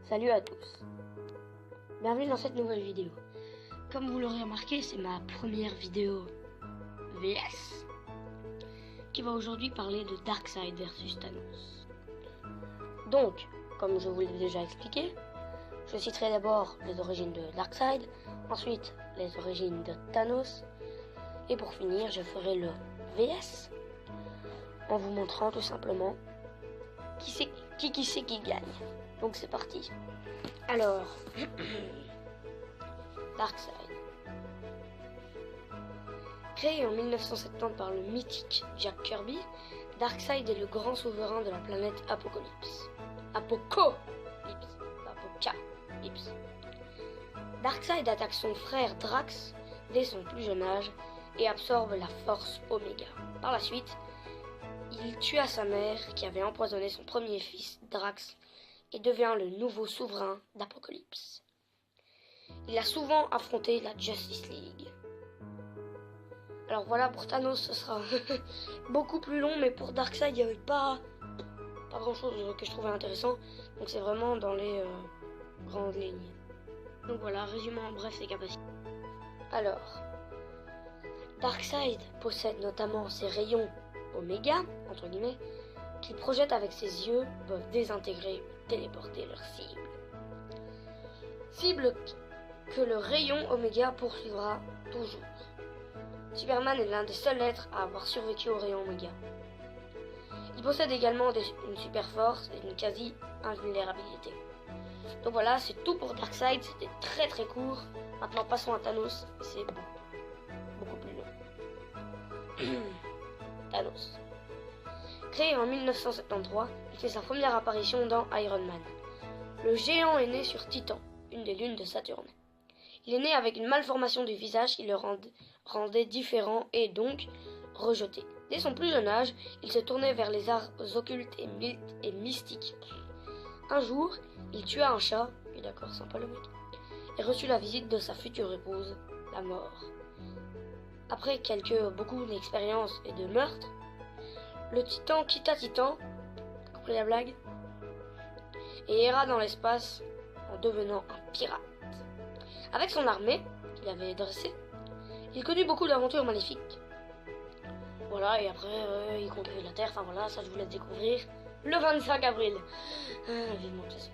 Salut à tous, bienvenue dans cette nouvelle vidéo. Comme vous l'aurez remarqué, c'est ma première vidéo VS qui va aujourd'hui parler de Darkseid versus Thanos. Donc, comme je vous l'ai déjà expliqué, je citerai d'abord les origines de Darkseid, ensuite les origines de Thanos, et pour finir, je ferai le VS en vous montrant tout simplement qui gagne. Donc c'est parti. Alors, Darkseid. Créé en 1970 par le mythique Jack Kirby, Darkseid est le grand souverain de la planète Apocalypse. Apocalypse. Darkseid attaque son frère Drax dès son plus jeune âge et absorbe la force Oméga. Par la suite, il tua sa mère qui avait empoisonné son premier fils Drax et devient le nouveau souverain d'Apocalypse. Il a souvent affronté la Justice League. Alors voilà, pour Thanos ce sera beaucoup plus long, mais pour Darkseid il n'y avait pas grand chose que je trouvais intéressant, donc c'est vraiment dans les grandes lignes. Donc voilà, résumant en bref ses capacités. Alors, Darkseid possède notamment ses rayons Oméga, entre guillemets, qu'il projette avec ses yeux, peuvent désintégrer ou téléporter leur cible. Cible que le rayon Oméga poursuivra toujours. Superman est l'un des seuls êtres à avoir survécu au rayon Oméga. Il possède également une super force et une quasi-invulnérabilité. Donc voilà, c'est tout pour Darkseid, c'était très court. Maintenant passons à Thanos, c'est beaucoup plus long. Thanos. Créé en 1973, il fait sa première apparition dans Iron Man. Le géant est né sur Titan, une des lunes de Saturne. Il est né avec une malformation du visage qui le rendait différent et donc rejeté. Dès son plus jeune âge, il se tournait vers les arts occultes et mystiques. Un jour, il tua un chat, et d'accord, sympa le mec, et reçut la visite de sa future épouse, la mort. Après beaucoup d'expériences et de meurtres, le Titan quitta Titan, compris la blague, et erra dans l'espace en devenant un pirate. Avec son armée qu'il avait dressée, il connut beaucoup d'aventures maléfiques. Voilà, et après il conquérit la Terre, enfin voilà, ça je vous laisse découvrir le 25 avril. Vivement que ça.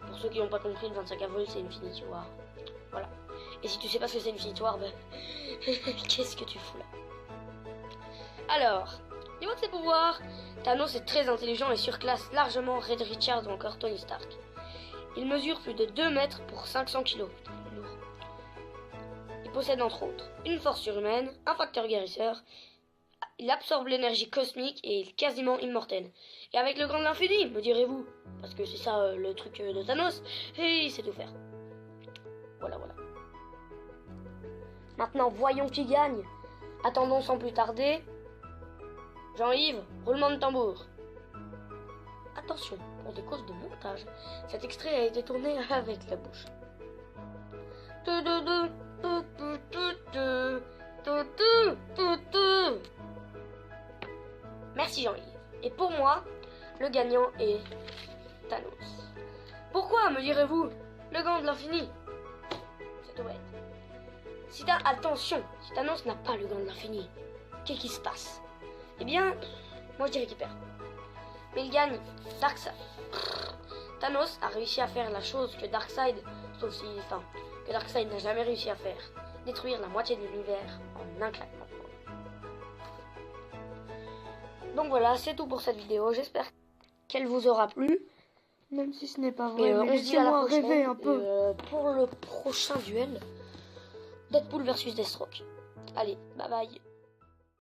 Pour ceux qui n'ont pas compris, le 25 avril c'est Infinity War. Voilà. Et si tu sais pas ce que c'est Infinity War, ben qu'est-ce que tu fous là? Alors, niveau de ses pouvoirs, Thanos est très intelligent et surclasse largement Reed Richards ou encore Tony Stark. Il mesure plus de 2 mètres pour 500 kg. Il possède entre autres une force surhumaine, un facteur guérisseur, il absorbe l'énergie cosmique et est quasiment immortel. Et avec le grand de l'infini, me direz-vous, parce que c'est ça le truc de Thanos, et il sait tout faire. Voilà. Maintenant, voyons qui gagne. Attendons sans plus tarder. Jean-Yves, roulement de tambour. Attention, pour des causes de montage, cet extrait a été tourné avec la bouche. Merci Jean-Yves. Et pour moi, le gagnant est Thanos. Pourquoi, me direz-vous? Le gant de l'infini. C'est tout bête. Attention, si Thanos n'a pas le gant de l'infini, qu'est-ce qui se passe? Eh bien, moi je dirais qu'il perd. Mais il gagne. Darkseid. Thanos a réussi à faire la chose que Darkseid n'a jamais réussi à faire. Détruire la moitié de l'univers en un claquement de doigts. Donc voilà, c'est tout pour cette vidéo. J'espère qu'elle vous aura plu. Même si ce n'est pas vrai, on se dit à la prochaine. Rêver un peu. Pour le prochain duel, Deadpool versus Deathstroke. Allez, bye bye.